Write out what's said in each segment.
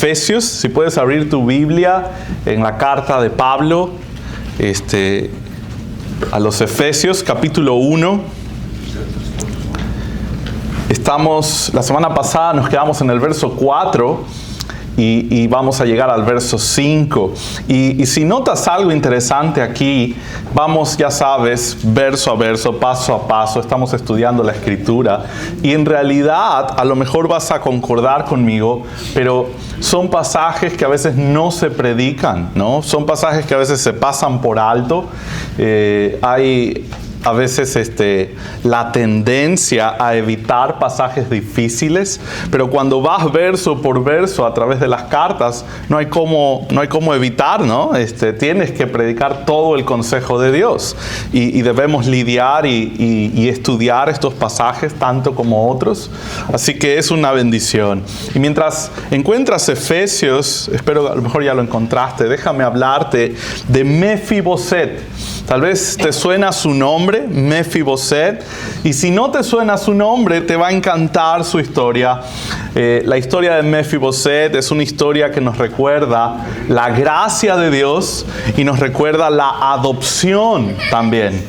Efesios. Si puedes abrir tu Biblia en la carta de Pablo a los Efesios, capítulo 1. La semana pasada nos quedamos en el verso 4 y vamos a llegar al verso 5. Y si notas algo interesante aquí, vamos, ya sabes, verso a verso, paso a paso, estamos estudiando la Escritura. Y en realidad, a lo mejor vas a concordar conmigo, pero son pasajes que a veces no se predican, ¿no? Son pasajes que a veces se pasan por alto. Hay a veces la tendencia a evitar pasajes difíciles, pero cuando vas verso por verso a través de las cartas, no hay cómo evitar, ¿no? Tienes que predicar todo el consejo de Dios y debemos lidiar y estudiar estos pasajes tanto como otros, así que es una bendición. Y mientras encuentras Efesios, espero a lo mejor ya lo encontraste, déjame hablarte de Mefiboset. Tal vez te suena su nombre, Mefiboset, y si no te suena su nombre, te va a encantar su historia. La historia de Mefiboset es una historia que nos recuerda la gracia de Dios y nos recuerda la adopción también.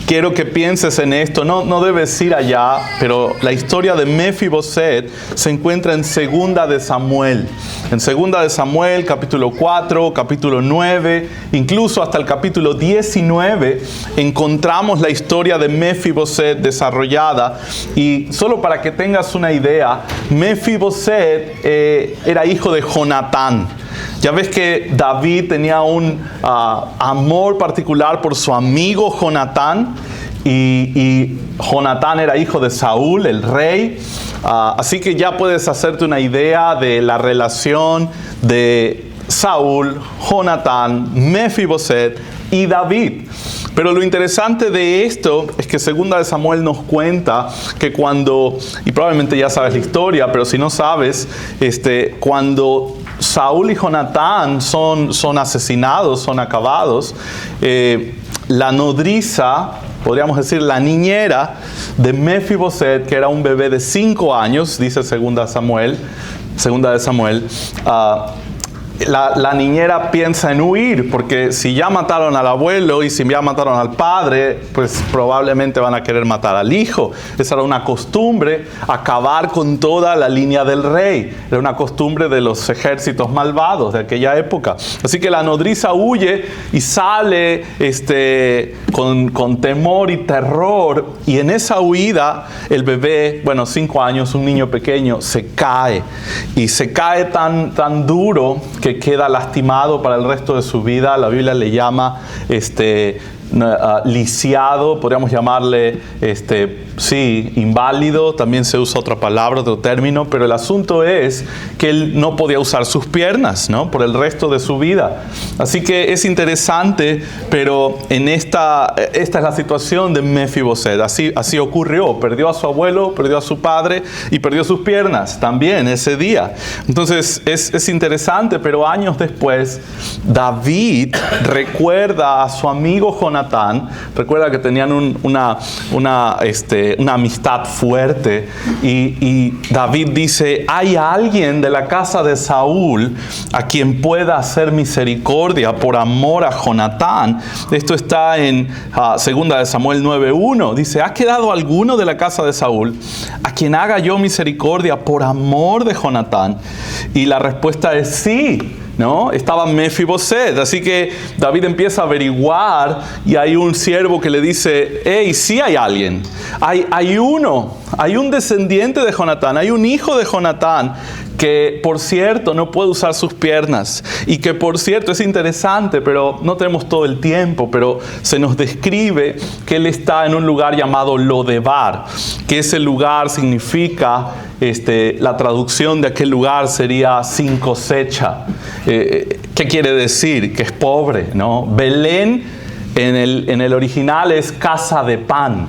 Quiero que pienses en esto, no debes ir allá, pero la historia de Mefiboset se encuentra en 2 de Samuel. En 2 de Samuel, capítulo 4, capítulo 9, incluso hasta el capítulo 19, encontramos la historia de Mefiboset desarrollada. Y solo para que tengas una idea, Mefiboset era hijo de Jonatán. Ya ves que David tenía un amor particular por su amigo Jonatán, y Jonatán era hijo de Saúl, el rey. Así que ya puedes hacerte una idea de la relación de Saúl, Jonatán, Mefiboset y David. Pero lo interesante de esto es que 2 de Samuel nos cuenta que cuando, y probablemente ya sabes la historia, pero si no sabes, cuando Saúl y Jonatán son asesinados, son acabados, la nodriza, podríamos decir la niñera de Mefiboset, que era un bebé de 5 años, dice 2 de Samuel, la niñera piensa en huir, porque si ya mataron al abuelo y si ya mataron al padre, pues probablemente van a querer matar al hijo. Esa era una costumbre, acabar con toda la línea del rey. Era una costumbre de los ejércitos malvados de aquella época. Así que la nodriza huye y sale con temor y terror. Y en esa huida, el bebé, 5 años, un niño pequeño, se cae. Y se cae tan duro que queda lastimado para el resto de su vida. La Biblia le llama lisiado, podríamos llamarle inválido, también se usa otra palabra, otro término, pero el asunto es que él no podía usar sus piernas, ¿no? Por el resto de su vida. Así que es interesante, pero esta es la situación de Mefiboset. Así ocurrió, perdió a su abuelo, perdió a su padre y perdió sus piernas también ese día. Entonces es interesante, pero años después David recuerda a su amigo Jonatán, recuerda que tenían una amistad fuerte, y David dice: hay alguien de la casa de Saúl a quien pueda hacer misericordia por amor a Jonatán. Esto está en 2 de Samuel 9:1. Dice: ¿ha quedado alguno de la casa de Saúl a quien haga yo misericordia por amor de Jonatán? Y la respuesta es sí, ¿no? Estaba Mefiboset. Así que David empieza a averiguar, y hay un siervo que le dice: hey, sí hay alguien. Hay un descendiente de Jonatán, hay un hijo de Jonatán que, por cierto, no puede usar sus piernas. Y que, por cierto, es interesante, pero no tenemos todo el tiempo, pero se nos describe que él está en un lugar llamado Lodebar, que ese lugar significa, la traducción de aquel lugar sería sin cosecha. ¿Qué quiere decir? Que es pobre, ¿no? Belén en el original es casa de pan.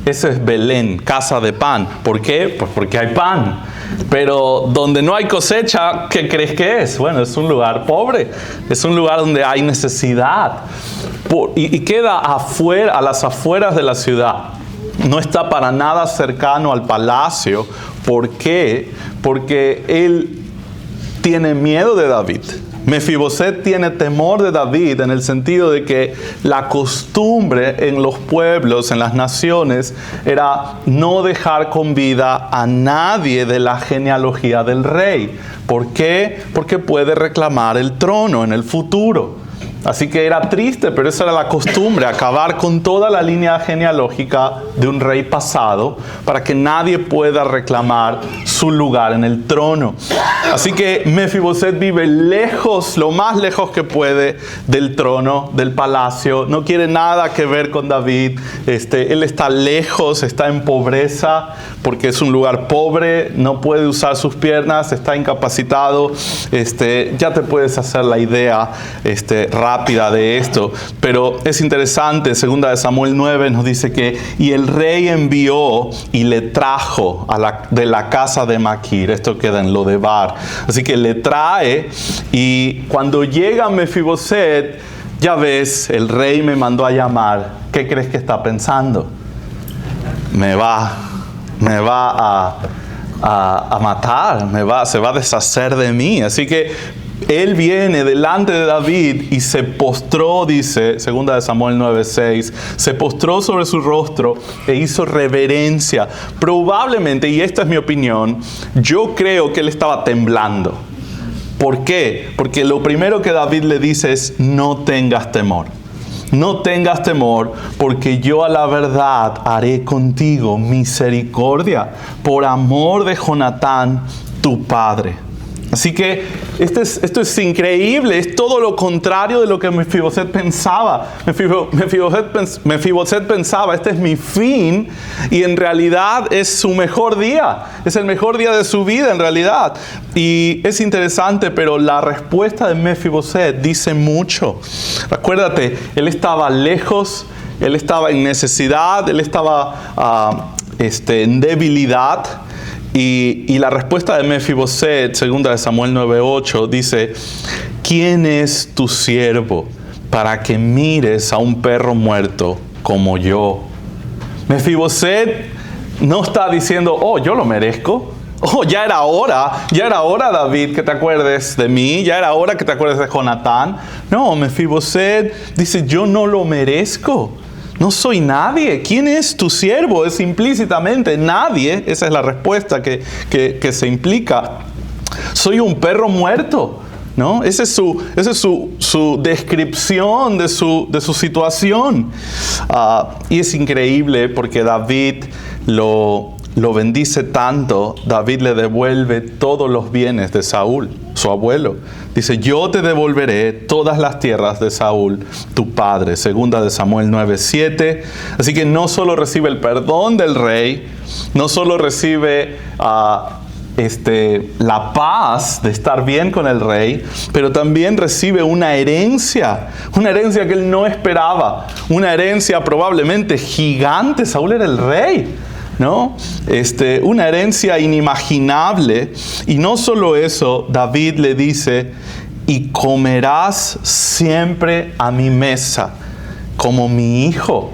Eso es Belén, casa de pan. ¿Por qué? Pues porque hay pan. Pero donde no hay cosecha, ¿qué crees que es? Bueno, es un lugar pobre. Es un lugar donde hay necesidad. Y queda afuera, a las afueras de la ciudad. No está para nada cercano al palacio. ¿Por qué? Porque tiene miedo de David. Mefiboset tiene temor de David en el sentido de que la costumbre en los pueblos, en las naciones, era no dejar con vida a nadie de la genealogía del rey. ¿Por qué? Porque puede reclamar el trono en el futuro. Así que era triste, pero esa era la costumbre, acabar con toda la línea genealógica de un rey pasado para que nadie pueda reclamar su lugar en el trono. Así que Mefiboset vive lejos, lo más lejos que puede del trono, del palacio. No quiere nada que ver con David. Él está lejos, está en pobreza porque es un lugar pobre, no puede usar sus piernas, está incapacitado. Ya te puedes hacer la idea rápida de esto, pero es interesante. Segunda de Samuel 9 nos dice que y el rey envió y le trajo de la casa de Maquir. Esto queda en Lodebar. Así que le trae, y cuando llega Mefiboset, ya ves, el rey me mandó a llamar. ¿Qué crees que está pensando? Me va a matar, se va a deshacer de mí. Así que él viene delante de David y se postró, dice, segunda de Samuel 9:6, se postró sobre su rostro e hizo reverencia. Probablemente, y esta es mi opinión, yo creo que él estaba temblando. ¿Por qué? Porque lo primero que David le dice es: no tengas temor. No tengas temor, porque yo a la verdad haré contigo misericordia por amor de Jonatán, tu padre. Así que esto es increíble, es todo lo contrario de lo que Mefiboset pensaba. Mefiboset pensaba: este es mi fin, y en realidad es su mejor día, es el mejor día de su vida en realidad. Y es interesante, pero la respuesta de Mefiboset dice mucho. Acuérdate, él estaba lejos, él estaba en necesidad, él estaba en debilidad. Y la respuesta de Mefiboset, segunda de Samuel 9:8, dice: ¿quién es tu siervo para que mires a un perro muerto como yo? Mefiboset no está diciendo: oh, yo lo merezco. Oh, ya era hora, David, que te acuerdes de mí, ya era hora que te acuerdes de Jonatán. No, Mefiboset dice: yo no lo merezco. No soy nadie. ¿Quién es tu siervo? Es implícitamente nadie. Esa es la respuesta que se implica. Soy un perro muerto, ¿no? Esa es su descripción de su situación. Y es increíble porque David lo bendice tanto. David le devuelve todos los bienes de Saúl, su abuelo. Dice: yo te devolveré todas las tierras de Saúl, tu padre. Segunda de Samuel 9:7. Así que no solo recibe el perdón del rey, no solo recibe la paz de estar bien con el rey, pero también recibe una herencia que él no esperaba, una herencia probablemente gigante. Saúl era el rey, ¿no? Una herencia inimaginable. Y no solo eso, David le dice: y comerás siempre a mi mesa como mi hijo.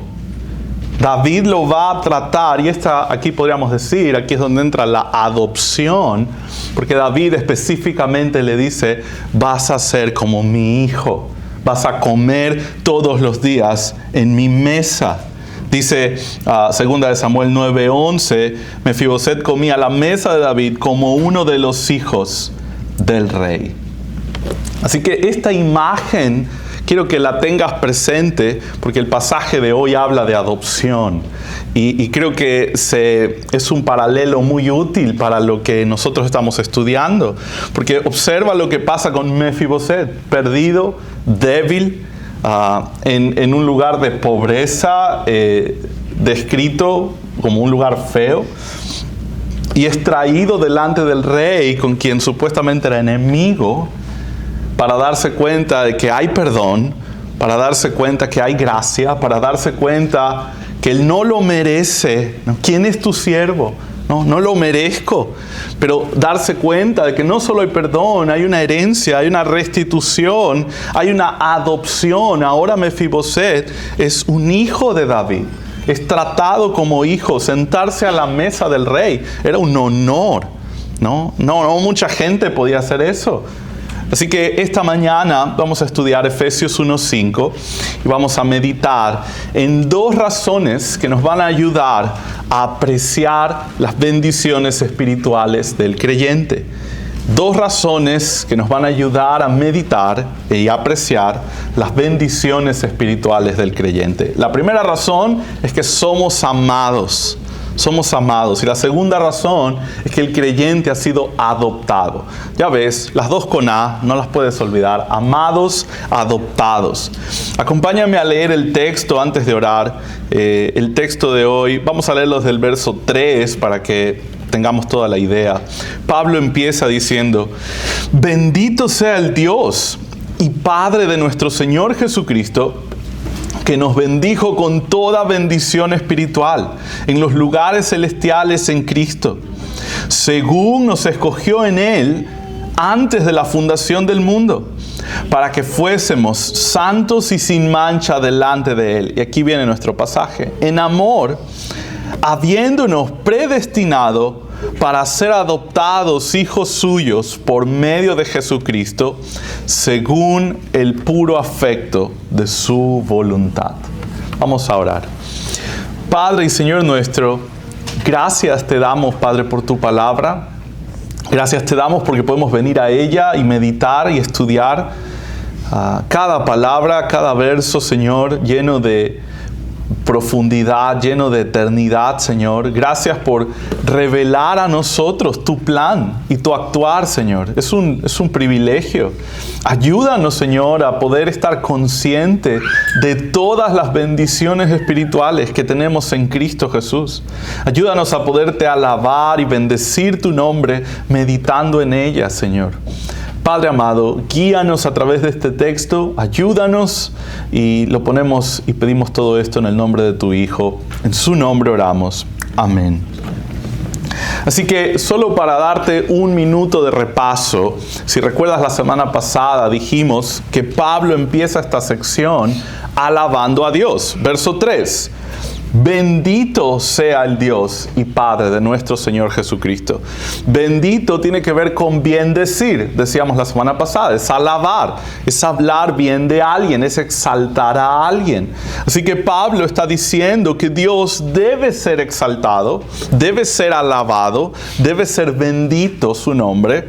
David lo va a tratar, y aquí podríamos decir, aquí es donde entra la adopción, porque David específicamente le dice: vas a ser como mi hijo, vas a comer todos los días en mi mesa. Dice segunda de Samuel 9:11, Mefiboset comía a la mesa de David como uno de los hijos del rey. Así que esta imagen quiero que la tengas presente, porque el pasaje de hoy habla de adopción. Y creo que es un paralelo muy útil para lo que nosotros estamos estudiando. Porque observa lo que pasa con Mefiboset, perdido, débil, en un lugar de pobreza, descrito como un lugar feo, y es traído delante del rey, con quien supuestamente era enemigo, para darse cuenta de que hay perdón, para darse cuenta que hay gracia, para darse cuenta que él no lo merece. ¿Quién es tu siervo? No lo merezco. Pero darse cuenta de que no solo hay perdón, hay una herencia, hay una restitución, hay una adopción. Ahora Mefiboset es un hijo de David. Es tratado como hijo. Sentarse a la mesa del rey era un honor. No mucha gente podía hacer eso. Así que esta mañana vamos a estudiar Efesios 1:5 y vamos a meditar en 2 razones que nos van a ayudar a apreciar las bendiciones espirituales del creyente. 2 razones que nos van a ayudar a meditar y apreciar las bendiciones espirituales del creyente. La primera razón es que somos amados. Somos amados. Y la segunda razón es que el creyente ha sido adoptado. Ya ves, las 2 con A, no las puedes olvidar. Amados, adoptados. Acompáñame a leer el texto antes de orar. El texto de hoy, vamos a leerlo desde el verso 3 para que tengamos toda la idea. Pablo empieza diciendo: bendito sea el Dios y Padre de nuestro Señor Jesucristo, que nos bendijo con toda bendición espiritual en los lugares celestiales en Cristo, según nos escogió en Él antes de la fundación del mundo, para que fuésemos santos y sin mancha delante de Él. Y aquí viene nuestro pasaje. En amor, habiéndonos predestinado para ser adoptados hijos suyos por medio de Jesucristo, según el puro afecto de su voluntad. Vamos a orar. Padre y Señor nuestro, gracias te damos, Padre, por tu palabra. Gracias te damos porque podemos venir a ella y meditar y estudiar cada palabra, cada verso, Señor, lleno de profundidad, lleno de eternidad, Señor. Gracias por revelar a nosotros tu plan y tu actuar, Señor. Es un privilegio. Ayúdanos, Señor, a poder estar consciente de todas las bendiciones espirituales que tenemos en Cristo Jesús. Ayúdanos a poderte alabar y bendecir tu nombre meditando en ella, Señor. Padre amado, guíanos a través de este texto, ayúdanos, y lo ponemos y pedimos todo esto en el nombre de tu Hijo. En su nombre oramos. Amén. Así que solo para darte un minuto de repaso, si recuerdas la semana pasada dijimos que Pablo empieza esta sección alabando a Dios. Verso 3. Bendito sea el Dios y Padre de nuestro Señor Jesucristo. Bendito tiene que ver con bendecir, decíamos la semana pasada, es alabar, es hablar bien de alguien, es exaltar a alguien. Así que Pablo está diciendo que Dios debe ser exaltado, debe ser alabado, debe ser bendito su nombre.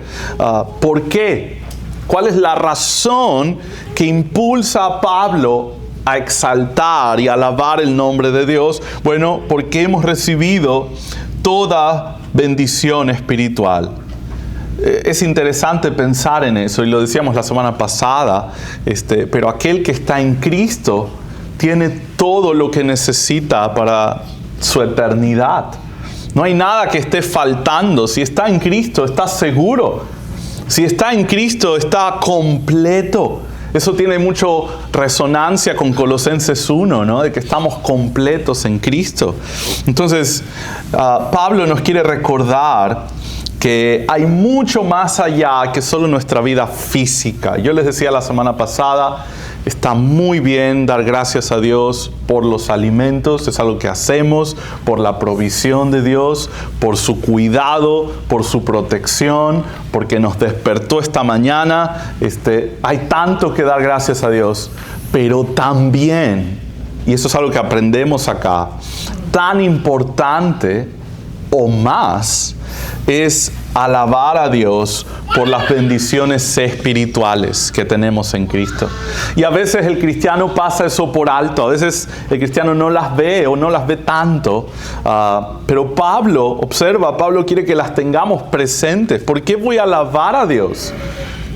¿Por qué? ¿Cuál es la razón que impulsa a Pablo a exaltar y alabar el nombre de Dios? Bueno, porque hemos recibido toda bendición espiritual. Es interesante pensar en eso, y lo decíamos la semana pasada, pero aquel que está en Cristo tiene todo lo que necesita para su eternidad. No hay nada que esté faltando. Si está en Cristo, está seguro. Si está en Cristo, está completo. Eso tiene mucho resonancia con Colosenses 1, ¿no? De que estamos completos en Cristo. Entonces, Pablo nos quiere recordar que hay mucho más allá que solo nuestra vida física. Yo les decía la semana pasada, está muy bien dar gracias a Dios por los alimentos, es algo que hacemos, por la provisión de Dios, por su cuidado, por su protección, porque nos despertó esta mañana. Hay tanto que dar gracias a Dios, pero también, y eso es algo que aprendemos acá, tan importante o más es alabar a Dios por las bendiciones espirituales que tenemos en Cristo. Y a veces el cristiano pasa eso por alto, a veces el cristiano no las ve o no las ve tanto, pero Pablo quiere que las tengamos presentes. ¿Por qué voy a alabar a Dios?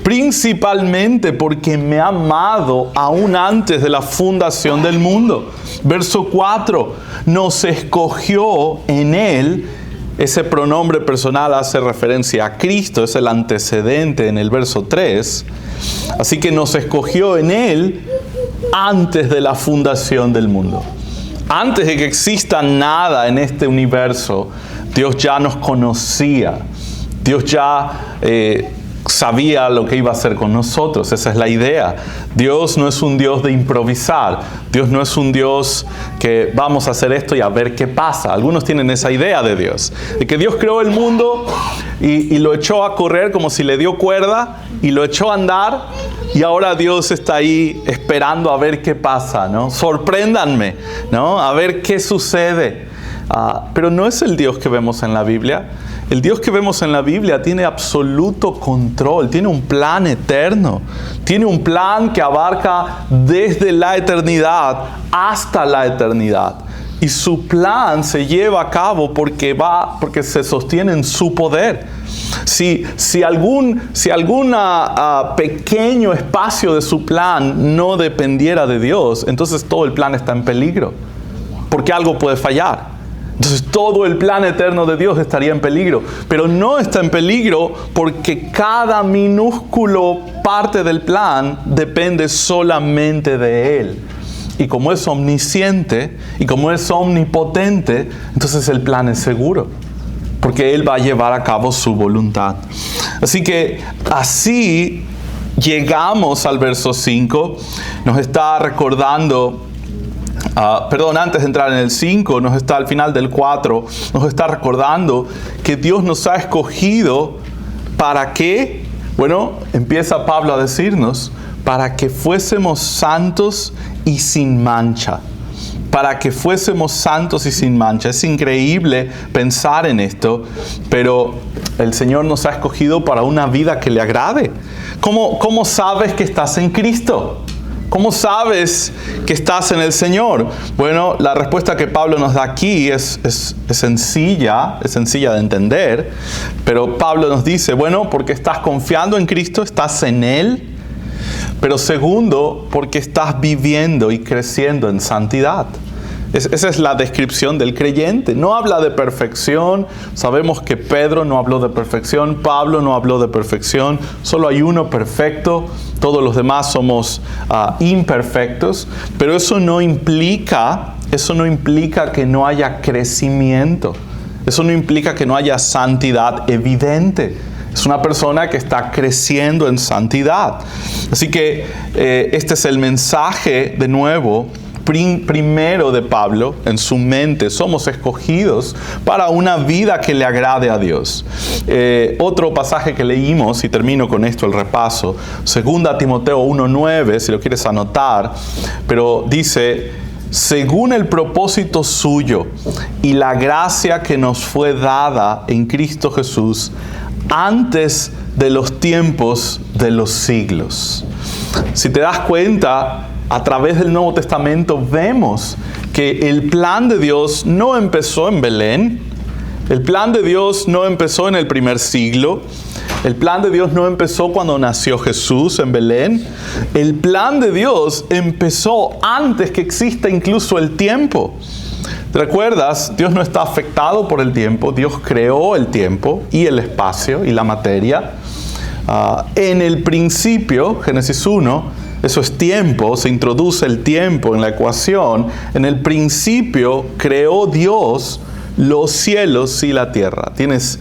Principalmente porque me ha amado aún antes de la fundación del mundo. Verso 4, nos escogió en Él. Ese pronombre personal hace referencia a Cristo, es el antecedente en el verso 3. Así que nos escogió en Él antes de la fundación del mundo. Antes de que exista nada en este universo, Dios ya nos conocía. Dios ya sabía lo que iba a hacer con nosotros. Esa es la idea. Dios no es un Dios de improvisar. Dios no es un Dios que vamos a hacer esto y a ver qué pasa. Algunos tienen esa idea de Dios, de que Dios creó el mundo y lo echó a correr como si le dio cuerda y lo echó a andar, y ahora Dios está ahí esperando a ver qué pasa, ¿no? Sorpréndanme, ¿no? A ver qué sucede. Pero no es el Dios que vemos en la Biblia. El Dios que vemos en la Biblia tiene absoluto control, tiene un plan eterno, tiene un plan que abarca desde la eternidad hasta la eternidad. Y su plan se lleva a cabo porque se sostiene en su poder. Si algún pequeño espacio de su plan no dependiera de Dios, entonces todo el plan está en peligro, porque algo puede fallar. Entonces todo el plan eterno de Dios estaría en peligro, pero no está en peligro porque cada minúsculo parte del plan depende solamente de Él. Y como es omnisciente y como es omnipotente, entonces el plan es seguro, porque Él va a llevar a cabo su voluntad. Así que así llegamos al verso 5, nos está recordando. Antes de entrar en el 5, nos está al final del 4, nos está recordando que Dios nos ha escogido para que, empieza Pablo a decirnos, para que fuésemos santos y sin mancha. Para que fuésemos santos y sin mancha. Es increíble pensar en esto, pero el Señor nos ha escogido para una vida que le agrade. ¿Cómo sabes que estás en Cristo? ¿Cómo sabes que estás en el Señor? Bueno, la respuesta que Pablo nos da aquí es sencilla de entender, pero Pablo nos dice, porque estás confiando en Cristo, estás en Él, pero segundo, porque estás viviendo y creciendo en santidad. Esa es la descripción del creyente. No habla de perfección. Sabemos que Pedro no habló de perfección. Pablo no habló de perfección. Solo hay uno perfecto. Todos los demás somos imperfectos. Pero eso no implica que no haya crecimiento. Eso no implica que no haya santidad evidente. Es una persona que está creciendo en santidad. Así que este es el mensaje de nuevo. Primero de Pablo en su mente, somos escogidos para una vida que le agrade a Dios. Otro pasaje que leímos, y termino con esto el repaso, 2 Timoteo 1:9, si lo quieres anotar, pero dice, según el propósito suyo y la gracia que nos fue dada en Cristo Jesús antes de los tiempos de los siglos. Si te das cuenta, a través del Nuevo Testamento vemos que el plan de Dios no empezó en Belén, el plan de Dios no empezó en el primer siglo, el plan de Dios no empezó cuando nació Jesús en Belén, el plan de Dios empezó antes que exista incluso el tiempo. ¿Te recuerdas? Dios no está afectado por el tiempo, Dios creó el tiempo y el espacio y la materia. En el principio, Génesis 1, eso es tiempo, se introduce el tiempo en la ecuación. En el principio creó Dios los cielos y la tierra. Tienes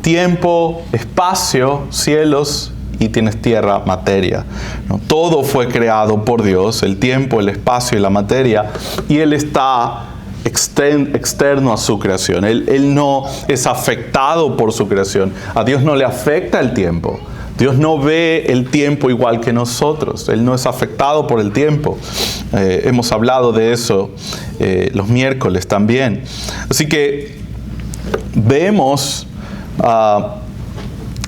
tiempo, espacio, cielos y tienes tierra, materia, ¿no? Todo fue creado por Dios, el tiempo, el espacio y la materia, y Él está externo a su creación. Él no es afectado por su creación. A Dios no le afecta el tiempo. Dios no ve el tiempo igual que nosotros. Él no es afectado por el tiempo. Hemos hablado de eso los miércoles también. Así que vemos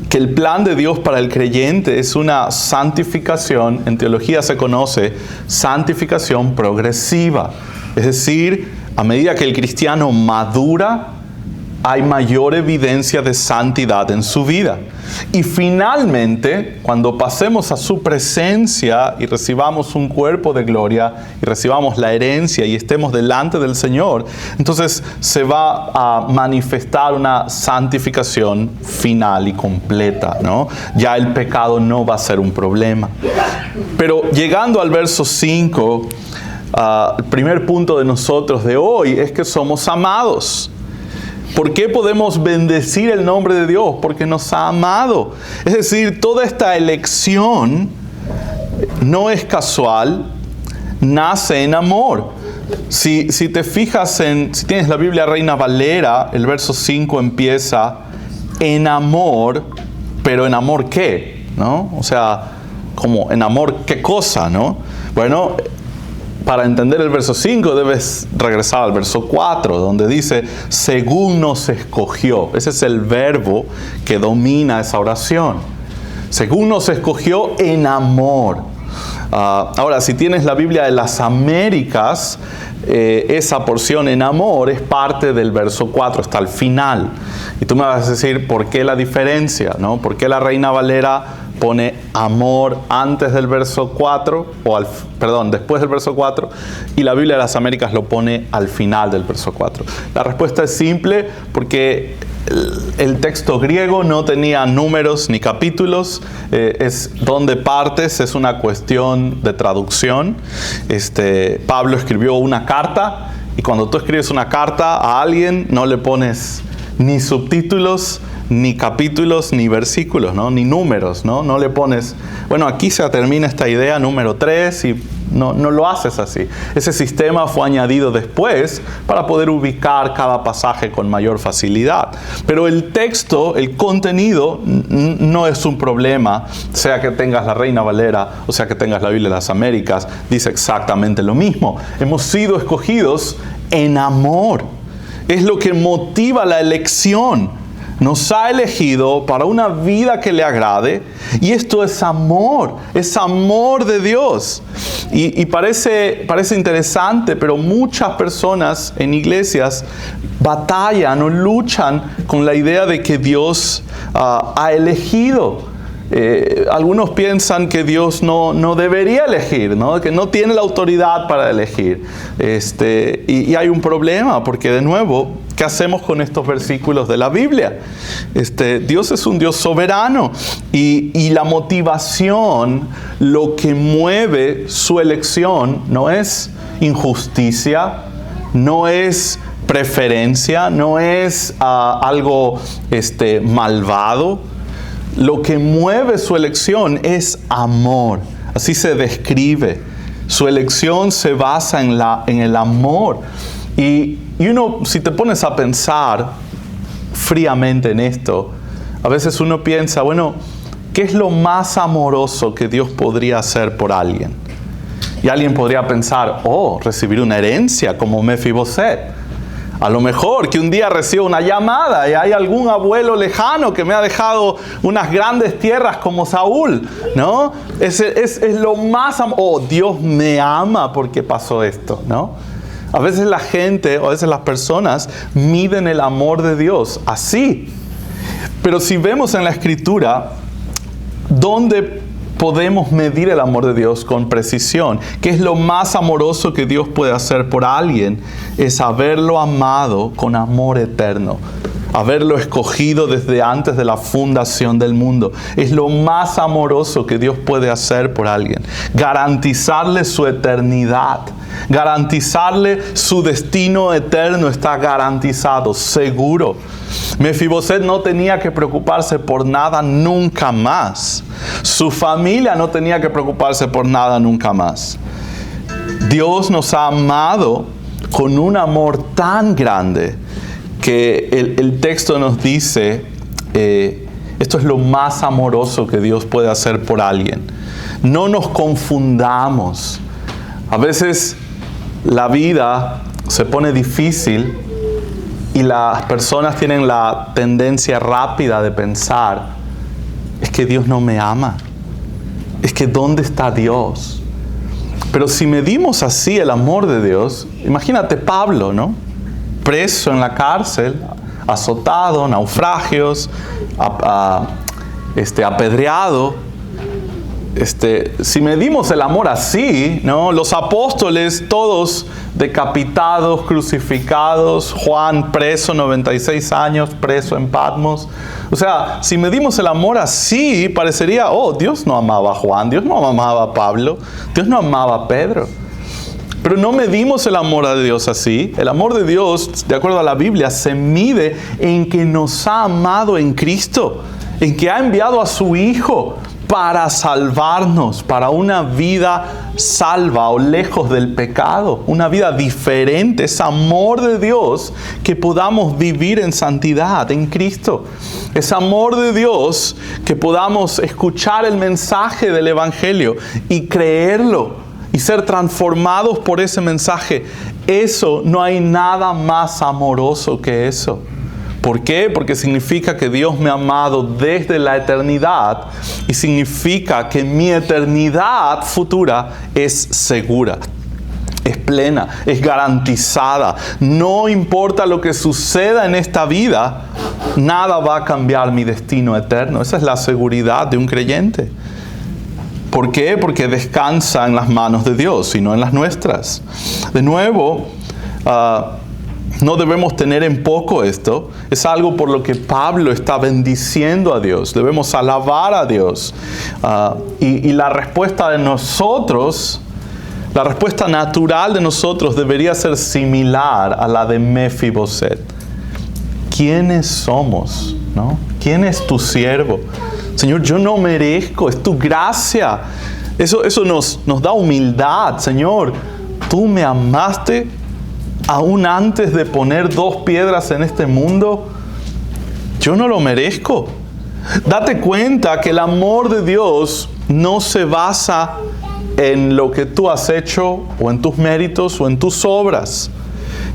que el plan de Dios para el creyente es una santificación. En teología se conoce santificación progresiva. Es decir, a medida que el cristiano madura, hay mayor evidencia de santidad en su vida. Y finalmente, cuando pasemos a su presencia y recibamos un cuerpo de gloria y recibamos la herencia y estemos delante del Señor, entonces se va a manifestar una santificación final y completa, ¿no? Ya el pecado no va a ser un problema. Pero llegando al verso 5, el primer punto de nosotros de hoy es que somos amados. ¿Por qué podemos bendecir el nombre de Dios? Porque nos ha amado. Es decir, toda esta elección no es casual, nace en amor. Si te fijas si tienes la Biblia Reina Valera, el verso 5 empieza, en amor, pero ¿en amor qué? ¿No? O sea, como ¿en amor qué cosa? ¿No? Bueno, para entender el verso 5 debes regresar al verso 4, donde dice, según nos escogió. Ese es el verbo que domina esa oración. Según nos escogió en amor. Ahora, si tienes la Biblia de las Américas, esa porción en amor es parte del verso 4, está al final. Y tú me vas a decir, ¿por qué la diferencia? ¿No? ¿Por qué la Reina Valera pone amor antes del verso 4, después del verso 4, y la Biblia de las Américas lo pone al final del verso 4? La respuesta es simple, porque el texto griego no tenía números ni capítulos, es donde partes, es una cuestión de traducción. Pablo escribió una carta, y cuando tú escribes una carta a alguien, no le pones ni subtítulos, ni capítulos, ni versículos, ¿no? Ni números, ¿no? No le pones, bueno, aquí se termina esta idea número 3 y no lo haces así. Ese sistema fue añadido después para poder ubicar cada pasaje con mayor facilidad. Pero el texto, el contenido, no es un problema, sea que tengas la Reina Valera o sea que tengas la Biblia de las Américas, dice exactamente lo mismo. Hemos sido escogidos en amor. Es lo que motiva la elección. Nos ha elegido para una vida que le agrade, y esto es amor de Dios. Y parece interesante, pero muchas personas en iglesias batallan o luchan con la idea de que Dios ha elegido. Algunos piensan que Dios no debería elegir, ¿no? Que no tiene la autoridad para elegir. Y hay un problema, porque de nuevo, ¿qué hacemos con estos versículos de la Biblia? Dios es un Dios soberano, y la motivación, lo que mueve su elección, no es injusticia, no es preferencia, no es algo malvado. Lo que mueve su elección es amor. Así se describe. Su elección se basa en el amor. Y uno, si te pones a pensar fríamente en esto, a veces uno piensa, bueno, ¿qué es lo más amoroso que Dios podría hacer por alguien? Y alguien podría pensar, recibir una herencia como Mefiboset. A lo mejor que un día reciba una llamada y hay algún abuelo lejano que me ha dejado unas grandes tierras como Saúl, ¿no? Es lo más Dios me ama porque pasó esto, ¿no? A veces la gente, o a veces las personas miden el amor de Dios así. Pero si vemos en la Escritura, ¿dónde podemos medir el amor de Dios con precisión? ¿Qué es lo más amoroso que Dios puede hacer por alguien? Es haberlo amado con amor eterno, haberlo escogido desde antes de la fundación del mundo. Es lo más amoroso que Dios puede hacer por alguien. Garantizarle su eternidad, garantizarle su destino eterno está garantizado, seguro. Mefiboset no tenía que preocuparse por nada nunca más. Su familia no tenía que preocuparse por nada nunca más. Dios nos ha amado con un amor tan grande que el texto nos dice, esto es lo más amoroso que Dios puede hacer por alguien. No nos confundamos. A veces la vida se pone difícil y las personas tienen la tendencia rápida de pensar, es que Dios no me ama. Es que ¿dónde está Dios? Pero si medimos así el amor de Dios, imagínate Pablo, ¿no? Preso en la cárcel, azotado, naufragios, apedreado. Si medimos el amor así, ¿no? Los apóstoles todos decapitados, crucificados, Juan preso 96 años, preso en Patmos. O sea, si medimos el amor así, parecería, Dios no amaba a Juan, Dios no amaba a Pablo, Dios no amaba a Pedro. Pero no medimos el amor de Dios así. El amor de Dios, de acuerdo a la Biblia, se mide en que nos ha amado en Cristo, en que ha enviado a su Hijo para salvarnos, para una vida salva o lejos del pecado, una vida diferente. Es amor de Dios que podamos vivir en santidad en Cristo. Es amor de Dios que podamos escuchar el mensaje del Evangelio y creerlo y ser transformados por ese mensaje. Eso, no hay nada más amoroso que eso. ¿Por qué? Porque significa que Dios me ha amado desde la eternidad y significa que mi eternidad futura es segura, es plena, es garantizada. No importa lo que suceda en esta vida, nada va a cambiar mi destino eterno. Esa es la seguridad de un creyente. ¿Por qué? Porque descansa en las manos de Dios y no en las nuestras. De nuevo, no debemos tener en poco esto. Es algo por lo que Pablo está bendiciendo a Dios. Debemos alabar a Dios. Y la respuesta de nosotros, la respuesta natural de nosotros debería ser similar a la de Mefiboset. ¿Quiénes somos? ¿No? ¿Quién es tu siervo? Señor, yo no merezco, es tu gracia. Eso nos da humildad. Señor, tú me amaste aún antes de poner 2 piedras en este mundo. Yo no lo merezco. Date cuenta que el amor de Dios no se basa en lo que tú has hecho o en tus méritos o en tus obras.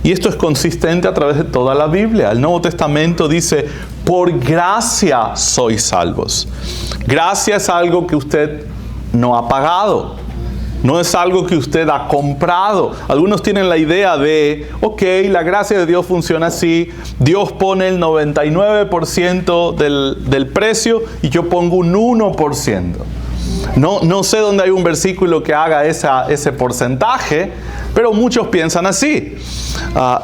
Y esto es consistente a través de toda la Biblia. El Nuevo Testamento dice, por gracia sois salvos. Gracia es algo que usted no ha pagado. No es algo que usted ha comprado. Algunos tienen la idea de, ok, la gracia de Dios funciona así. Dios pone el 99% del precio y yo pongo un 1%. No sé dónde hay un versículo que haga ese porcentaje, pero muchos piensan así.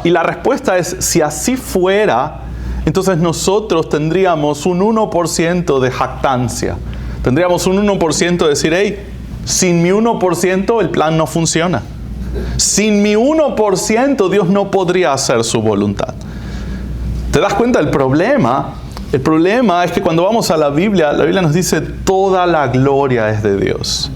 Y la respuesta es, si así fuera, entonces nosotros tendríamos un 1% de jactancia. Tendríamos un 1% de decir, hey, sin mi 1% el plan no funciona. Sin mi 1% Dios no podría hacer su voluntad. ¿Te das cuenta del problema? El problema es que cuando vamos a la Biblia nos dice toda la gloria es de Dios.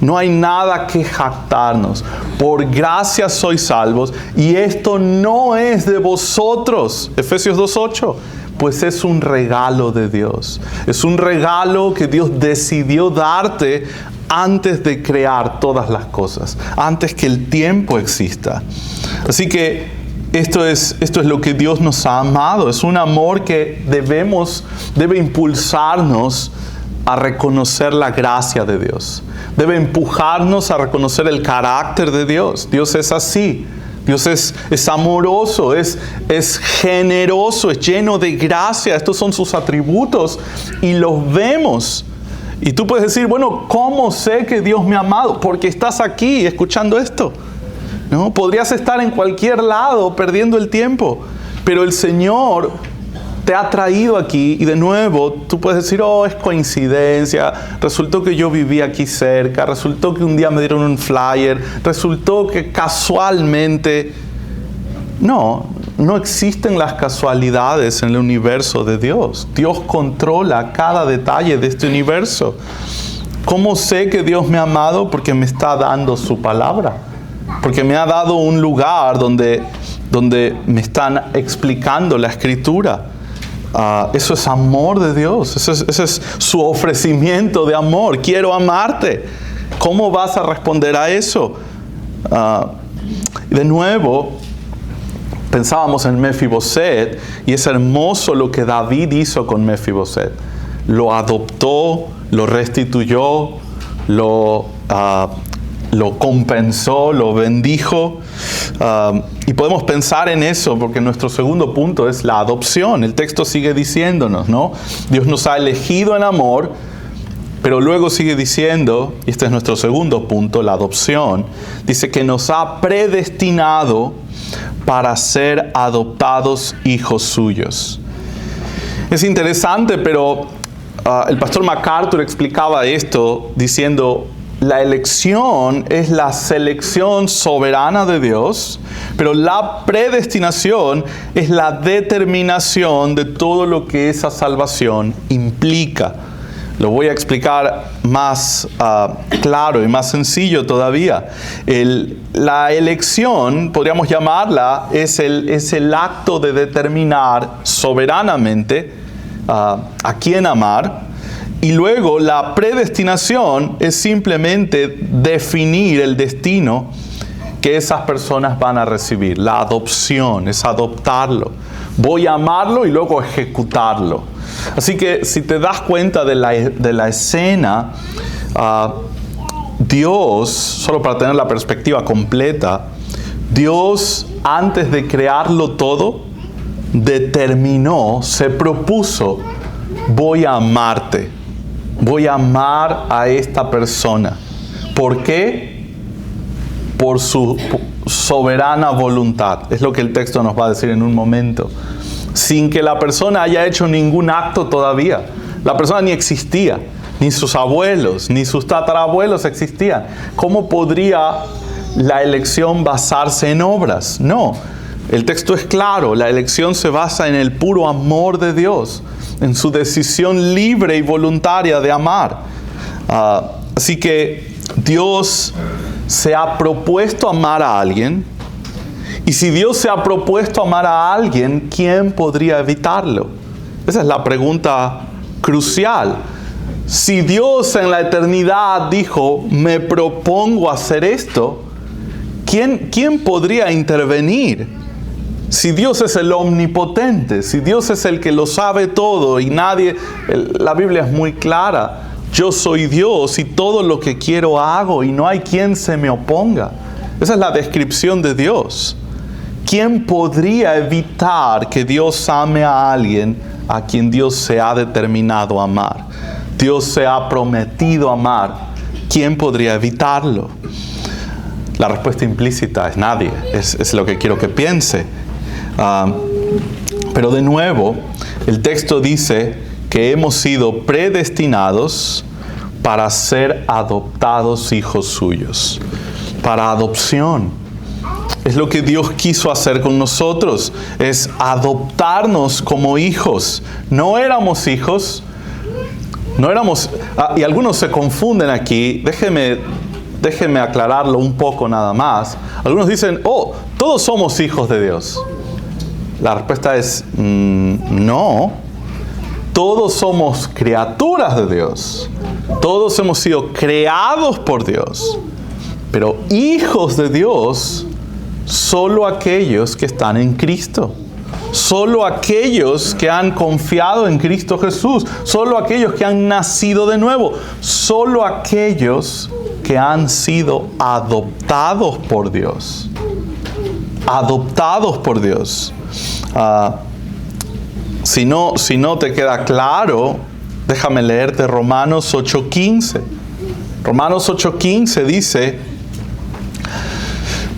No hay nada que jactarnos. Por gracia sois salvos y esto no es de vosotros. Efesios 2:8. Pues es un regalo de Dios. Es un regalo que Dios decidió darte antes de crear todas las cosas, antes que el tiempo exista. Así que esto es lo que Dios nos ha amado. Es un amor que debe impulsarnos a reconocer la gracia de Dios. Debe empujarnos a reconocer el carácter de Dios. Dios es así. Dios es amoroso, es generoso, es lleno de gracia. Estos son sus atributos y los vemos. Y tú puedes decir, bueno, ¿cómo sé que Dios me ha amado? Porque estás aquí escuchando esto, ¿no? Podrías estar en cualquier lado perdiendo el tiempo, pero el Señor te ha traído aquí y de nuevo tú puedes decir, oh, es coincidencia, resultó que yo vivía aquí cerca, resultó que un día me dieron un flyer, resultó que casualmente. No existen las casualidades en el universo de Dios. Dios controla cada detalle de este universo. ¿Cómo sé que Dios me ha amado? Porque me está dando su palabra. Porque me ha dado un lugar donde me están explicando la Escritura. Eso es amor de Dios. Ese es su ofrecimiento de amor. Quiero amarte. ¿Cómo vas a responder a eso? De nuevo, pensábamos en Mefiboset y es hermoso lo que David hizo con Mefiboset. Lo adoptó, lo restituyó, lo compensó, lo bendijo. Y podemos pensar en eso porque nuestro segundo punto es la adopción. El texto sigue diciéndonos, ¿no? Dios nos ha elegido en amor, pero luego sigue diciendo, y este es nuestro segundo punto, la adopción. Dice que nos ha predestinado para ser adoptados hijos suyos. Es interesante, pero el pastor MacArthur explicaba esto diciendo, la elección es la selección soberana de Dios, pero la predestinación es la determinación de todo lo que esa salvación implica. Lo voy a explicar más claro y más sencillo todavía. La elección, podríamos llamarla, es el acto de determinar soberanamente a quién amar. Y luego la predestinación es simplemente definir el destino que esas personas van a recibir. La adopción es adoptarlo. Voy a amarlo y luego ejecutarlo. Así que si te das cuenta de la escena, Dios, solo para tener la perspectiva completa, Dios antes de crearlo todo, determinó, se propuso, voy a amarte, voy a amar a esta persona. ¿Por qué? Por su soberana voluntad. Es lo que el texto nos va a decir en un momento. Sin que la persona haya hecho ningún acto todavía. La persona ni existía, ni sus abuelos, ni sus tatarabuelos existían. ¿Cómo podría la elección basarse en obras? No, el texto es claro, la elección se basa en el puro amor de Dios, en su decisión libre y voluntaria de amar. Así que Dios se ha propuesto amar a alguien. Y si Dios se ha propuesto amar a alguien, ¿quién podría evitarlo? Esa es la pregunta crucial. Si Dios en la eternidad dijo, me propongo hacer esto, ¿quién podría intervenir? Si Dios es el omnipotente, si Dios es el que lo sabe todo y nadie, la Biblia es muy clara. Yo soy Dios y todo lo que quiero hago y no hay quien se me oponga. Esa es la descripción de Dios. ¿Quién podría evitar que Dios ame a alguien a quien Dios se ha determinado amar? Dios se ha prometido amar. ¿Quién podría evitarlo? La respuesta implícita es nadie. Es lo que quiero que piense. Pero de nuevo, el texto dice que hemos sido predestinados para ser adoptados hijos suyos. Para adopción. Es lo que Dios quiso hacer con nosotros, es adoptarnos como hijos. No éramos hijos, y algunos se confunden aquí, déjenme aclararlo un poco nada más. Algunos dicen, todos somos hijos de Dios. La respuesta es, no. Todos somos criaturas de Dios. Todos hemos sido creados por Dios. Pero hijos de Dios, solo aquellos que están en Cristo. Solo aquellos que han confiado en Cristo Jesús. Solo aquellos que han nacido de nuevo. Solo aquellos que han sido adoptados por Dios. Adoptados por Dios. Si no te queda claro, déjame leerte Romanos 8:15. Romanos 8:15 dice,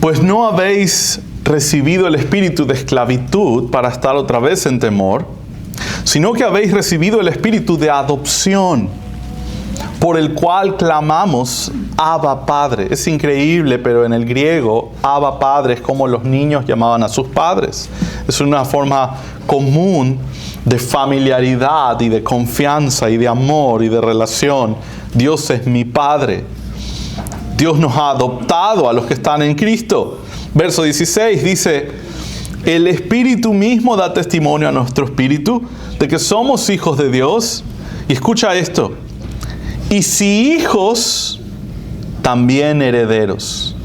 pues no habéis recibido el espíritu de esclavitud para estar otra vez en temor, sino que habéis recibido el espíritu de adopción, por el cual clamamos, Abba Padre. Es increíble, pero en el griego, Abba Padre es como los niños llamaban a sus padres. Es una forma común de familiaridad y de confianza y de amor y de relación. Dios es mi Padre. Dios nos ha adoptado a los que están en Cristo. Verso 16 dice, el Espíritu mismo da testimonio a nuestro espíritu de que somos hijos de Dios. Y escucha esto. Y si hijos, también herederos.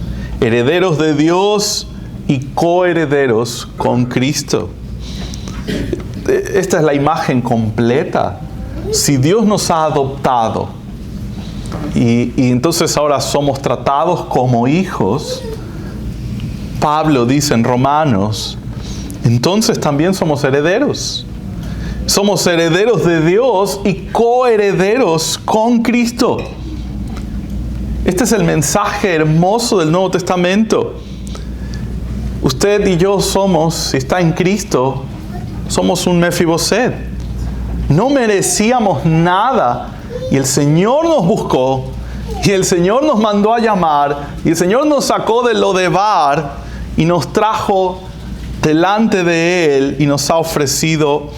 Herederos de Dios y coherederos con Cristo. Esta es la imagen completa. Si Dios nos ha adoptado y entonces ahora somos tratados como hijos, Pablo dice en Romanos, entonces también somos herederos. Somos herederos de Dios y coherederos con Cristo. Este es el mensaje hermoso del Nuevo Testamento. Usted y yo somos, si está en Cristo, somos un Mefiboset. No merecíamos nada y el Señor nos buscó y el Señor nos mandó a llamar y el Señor nos sacó de Lodebar y nos trajo delante de Él y nos ha ofrecido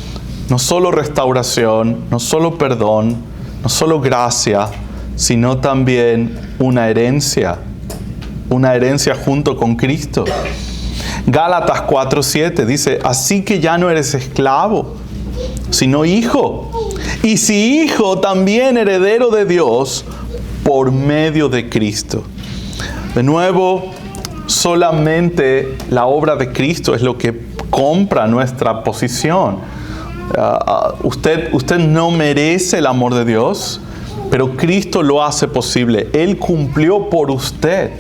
no solo restauración, no solo perdón, no solo gracia, sino también una herencia junto con Cristo. Gálatas 4:7 dice, así que ya no eres esclavo, sino hijo. Y si hijo, también heredero de Dios por medio de Cristo. De nuevo, solamente la obra de Cristo es lo que compra nuestra posición. Usted no merece el amor de Dios, pero Cristo lo hace posible. Él cumplió por usted.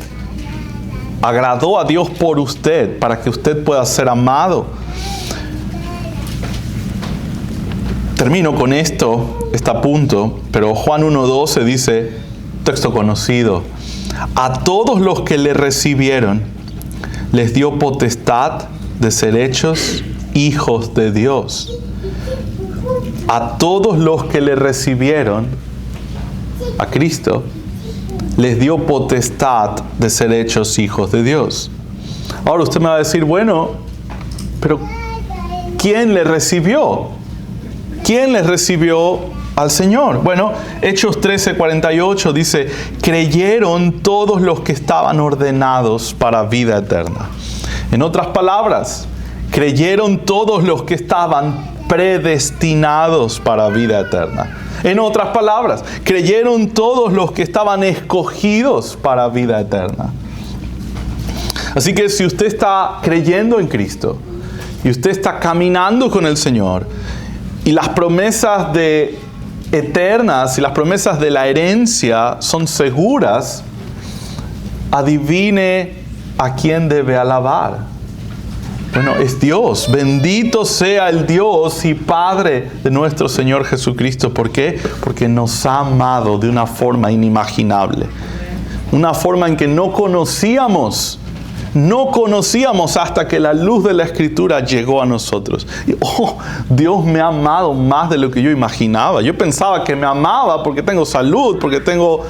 Agradó a Dios por usted para que usted pueda ser amado. Termino con este punto, pero Juan 1:12 dice, texto conocido, a todos los que le recibieron, les dio potestad de ser hechos hijos de Dios. A todos los que le recibieron, a Cristo, les dio potestad de ser hechos hijos de Dios. Ahora usted me va a decir, bueno, pero ¿quién le recibió? ¿Quién le recibió al Señor? Bueno, Hechos 13:48 dice, creyeron todos los que estaban ordenados para vida eterna. En otras palabras, creyeron todos los que estaban predestinados para vida eterna. En otras palabras, creyeron todos los que estaban escogidos para vida eterna. Así que si usted está creyendo en Cristo y usted está caminando con el Señor y las promesas eternas y las promesas de la herencia son seguras, adivine a quién debe alabar. Bueno, es Dios. Bendito sea el Dios y Padre de nuestro Señor Jesucristo. ¿Por qué? Porque nos ha amado de una forma inimaginable. Una forma en que no conocíamos hasta que la luz de la Escritura llegó a nosotros. Y, Dios me ha amado más de lo que yo imaginaba. Yo pensaba que me amaba porque tengo salud, porque tengo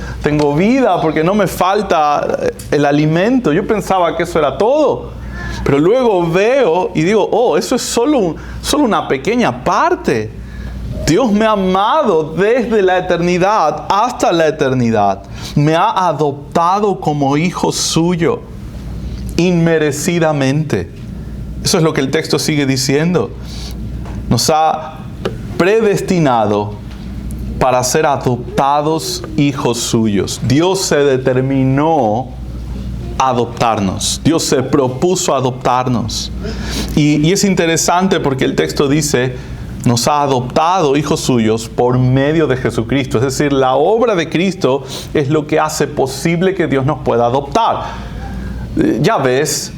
vida, porque no me falta el alimento. Yo pensaba que eso era todo. Pero luego veo y digo, eso es solo una pequeña parte. Dios me ha amado desde la eternidad hasta la eternidad. Me ha adoptado como hijo suyo, inmerecidamente. Eso es lo que el texto sigue diciendo. Nos ha predestinado para ser adoptados hijos suyos. Dios se determinó adoptarnos. Dios se propuso adoptarnos. Y es interesante porque el texto dice, nos ha adoptado hijos suyos por medio de Jesucristo. Es decir, la obra de Cristo es lo que hace posible que Dios nos pueda adoptar. Ya ves,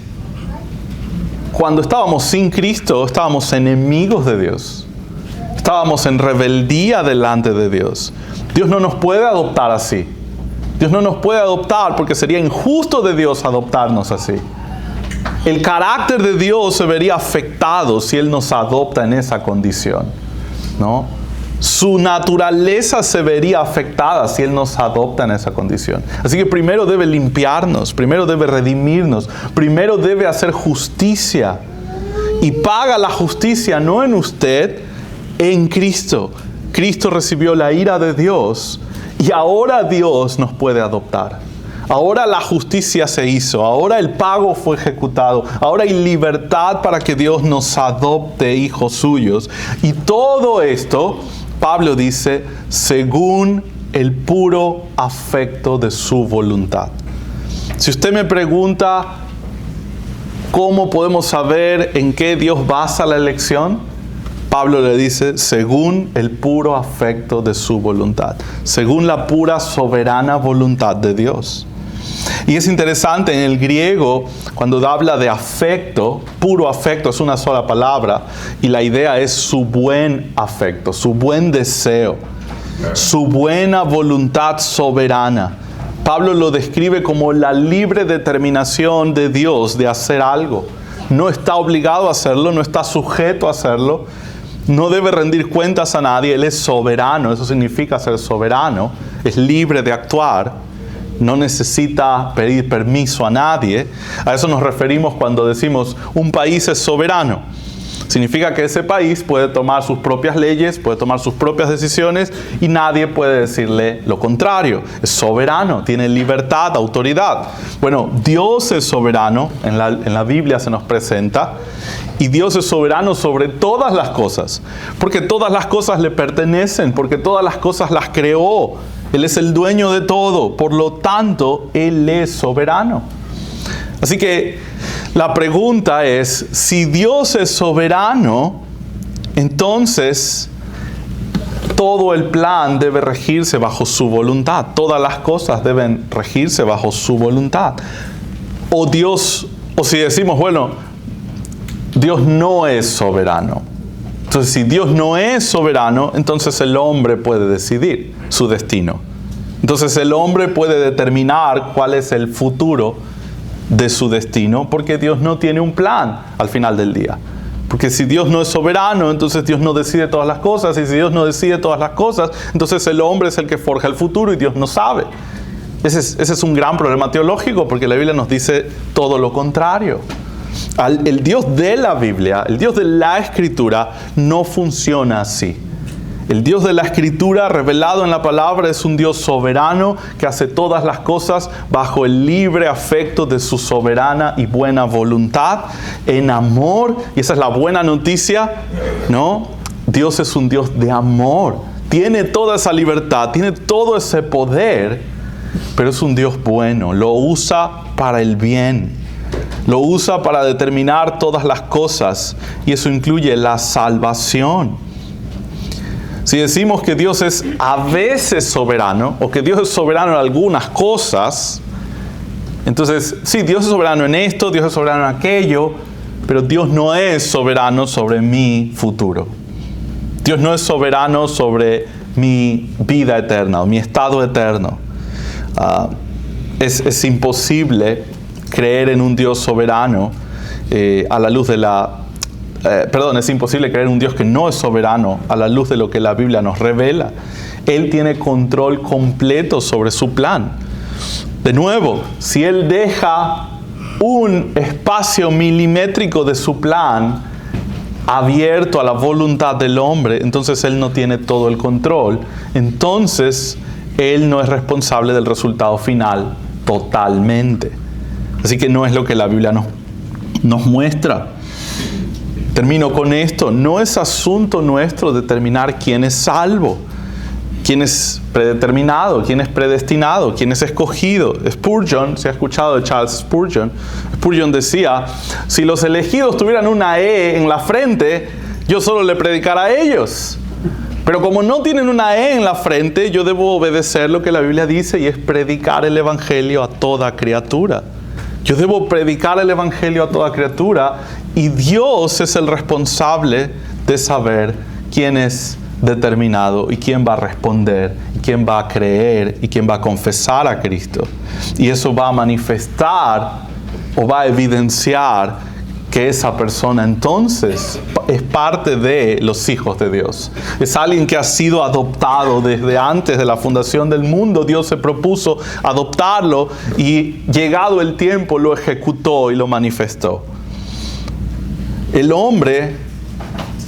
cuando estábamos sin Cristo, estábamos enemigos de Dios. Estábamos en rebeldía delante de Dios. Dios no nos puede adoptar así. Dios no nos puede adoptar porque sería injusto de Dios adoptarnos así. El carácter de Dios se vería afectado si Él nos adopta en esa condición, ¿no? Su naturaleza se vería afectada si Él nos adopta en esa condición. Así que primero debe limpiarnos, primero debe redimirnos, primero debe hacer justicia. Y paga la justicia no en usted, en Cristo. Cristo recibió la ira de Dios. Y ahora Dios nos puede adoptar. Ahora la justicia se hizo. Ahora el pago fue ejecutado. Ahora hay libertad para que Dios nos adopte hijos suyos. Y todo esto, Pablo dice, según el puro afecto de su voluntad. Si usted me pregunta, ¿cómo podemos saber en qué Dios basa la elección? Pablo le dice, según el puro afecto de su voluntad, según la pura soberana voluntad de Dios. Y es interesante, en el griego, cuando habla de afecto, puro afecto es una sola palabra, y la idea es su buen afecto, su buen deseo, su buena voluntad soberana. Pablo lo describe como la libre determinación de Dios de hacer algo. No está obligado a hacerlo, no está sujeto a hacerlo. No debe rendir cuentas a nadie. Él es soberano. Eso significa ser soberano. Es libre de actuar. No necesita pedir permiso a nadie. A eso nos referimos cuando decimos un país es soberano. Significa que ese país puede tomar sus propias leyes, puede tomar sus propias decisiones y nadie puede decirle lo contrario. Es soberano, tiene libertad, autoridad. Bueno, Dios es soberano, en la Biblia se nos presenta, y Dios es soberano sobre todas las cosas, porque todas las cosas le pertenecen, porque todas las cosas las creó. Él es el dueño de todo, por lo tanto, Él es soberano. Así que la pregunta es, si Dios es soberano, entonces todo el plan debe regirse bajo su voluntad. Todas las cosas deben regirse bajo su voluntad. O si decimos, bueno, Dios no es soberano. Entonces, si Dios no es soberano, entonces el hombre puede decidir su destino. Entonces el hombre puede determinar cuál es el futuro de su destino, porque Dios no tiene un plan al final del día. Porque si Dios no es soberano, entonces Dios no decide todas las cosas, y si Dios no decide todas las cosas, entonces el hombre es el que forja el futuro y Dios no sabe. Ese es un gran problema teológico, porque la Biblia nos dice todo lo contrario. El Dios de la Biblia, el Dios de la Escritura, no funciona así. El Dios de la Escritura revelado en la palabra es un Dios soberano que hace todas las cosas bajo el libre afecto de su soberana y buena voluntad, en amor. Y esa es la buena noticia, ¿no? Dios es un Dios de amor. Tiene toda esa libertad, tiene todo ese poder, pero es un Dios bueno. Lo usa para el bien. Lo usa para determinar todas las cosas, y eso incluye la salvación. Si decimos que Dios es a veces soberano, o que Dios es soberano en algunas cosas, entonces, sí, Dios es soberano en esto, Dios es soberano en aquello, pero Dios no es soberano sobre mi futuro. Dios no es soberano sobre mi vida eterna, o mi estado eterno. Es imposible creer en un Dios soberano a la luz de es imposible creer en un Dios que no es soberano a la luz de lo que la Biblia nos revela. Él tiene control completo sobre su plan. De nuevo, si Él deja un espacio milimétrico de su plan abierto a la voluntad del hombre, entonces Él no tiene todo el control. Entonces, Él no es responsable del resultado final totalmente. Así que no es lo que la Biblia nos muestra. Termino con esto. No es asunto nuestro determinar quién es salvo, quién es predeterminado, quién es predestinado, quién es escogido. Spurgeon, se ha escuchado de Charles Spurgeon. Spurgeon decía, si los elegidos tuvieran una E en la frente, yo solo le predicara a ellos. Pero como no tienen una E en la frente, yo debo obedecer lo que la Biblia dice, y es predicar el Evangelio a toda criatura. Yo debo predicar el Evangelio a toda criatura, y Dios es el responsable de saber quién es determinado y quién va a responder, y quién va a creer y quién va a confesar a Cristo. Y eso va a manifestar o va a evidenciar que esa persona entonces es parte de los hijos de Dios. Es alguien que ha sido adoptado desde antes de la fundación del mundo. Dios se propuso adoptarlo, y llegado el tiempo lo ejecutó y lo manifestó. El hombre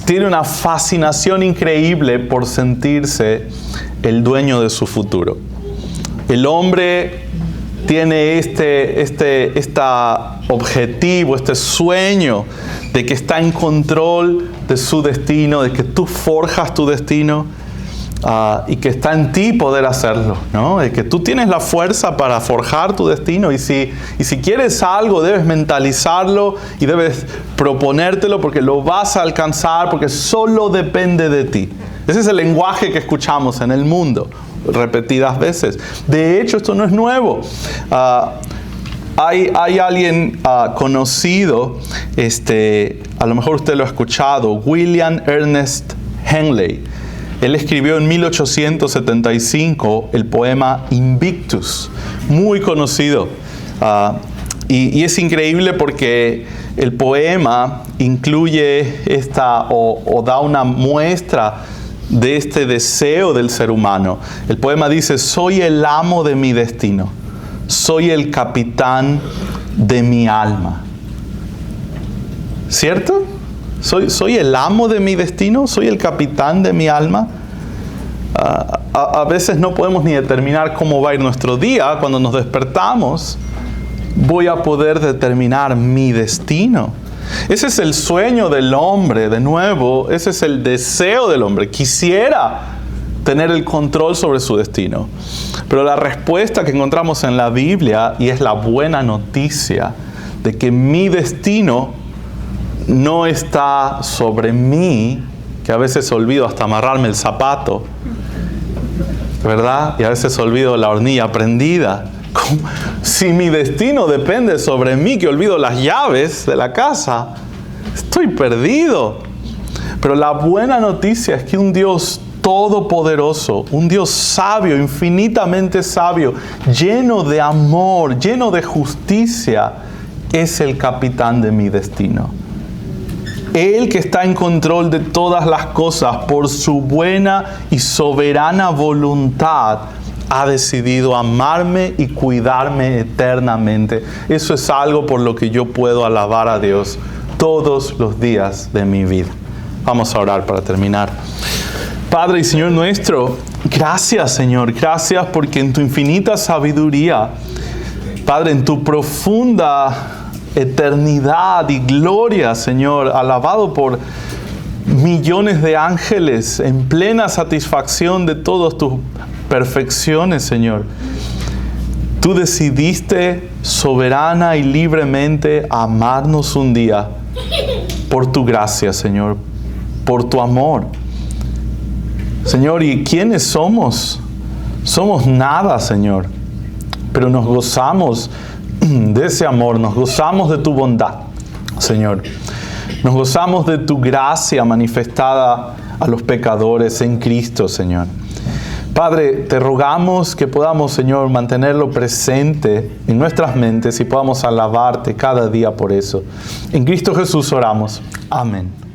tiene una fascinación increíble por sentirse el dueño de su futuro. El hombre tiene este objetivo, este sueño de que está en control de su destino, de que tú forjas tu destino, y que está en ti poder hacerlo, ¿no? De que tú tienes la fuerza para forjar tu destino, y si quieres algo, debes mentalizarlo y debes proponértelo, porque lo vas a alcanzar, porque solo depende de ti. Ese es el lenguaje que escuchamos en el mundo repetidas veces. De hecho, esto no es nuevo. Hay alguien conocido, a lo mejor usted lo ha escuchado, William Ernest Henley. Él escribió en 1875 el poema Invictus, muy conocido. Y es increíble porque el poema incluye o da una muestra de este deseo del ser humano. El poema dice: soy el amo de mi destino, soy el capitán de mi alma. ¿Cierto? ¿Soy el amo de mi destino? ¿Soy el capitán de mi alma? A veces no podemos ni determinar cómo va a ir nuestro día. Cuando nos despertamos, voy a poder determinar mi destino. Ese es el sueño del hombre, de nuevo, ese es el deseo del hombre. Quisiera tener el control sobre su destino. Pero la respuesta que encontramos en la Biblia, y es la buena noticia, de que mi destino no está sobre mí, que a veces olvido hasta amarrarme el zapato, ¿verdad? Y a veces olvido la hornilla prendida. Si mi destino depende sobre mí, que olvido las llaves de la casa, estoy perdido. Pero la buena noticia es que un Dios todopoderoso, un Dios sabio, infinitamente sabio, lleno de amor, lleno de justicia, es el capitán de mi destino. Él, que está en control de todas las cosas, por su buena y soberana voluntad, ha decidido amarme y cuidarme eternamente. Eso es algo por lo que yo puedo alabar a Dios todos los días de mi vida. Vamos a orar para terminar. Padre y Señor nuestro, gracias, Señor, gracias porque en tu infinita sabiduría, Padre, en tu profunda eternidad y gloria, Señor, alabado por millones de ángeles en plena satisfacción de todas tus perfecciones, Señor. Tú decidiste soberana y libremente amarnos un día por tu gracia, Señor, por tu amor. Señor, ¿y quiénes somos? Somos nada, Señor, pero nos gozamos de ese amor, nos gozamos de tu bondad, Señor. Nos gozamos de tu gracia manifestada a los pecadores en Cristo, Señor. Padre, te rogamos que podamos, Señor, mantenerlo presente en nuestras mentes y podamos alabarte cada día por eso. En Cristo Jesús oramos. Amén.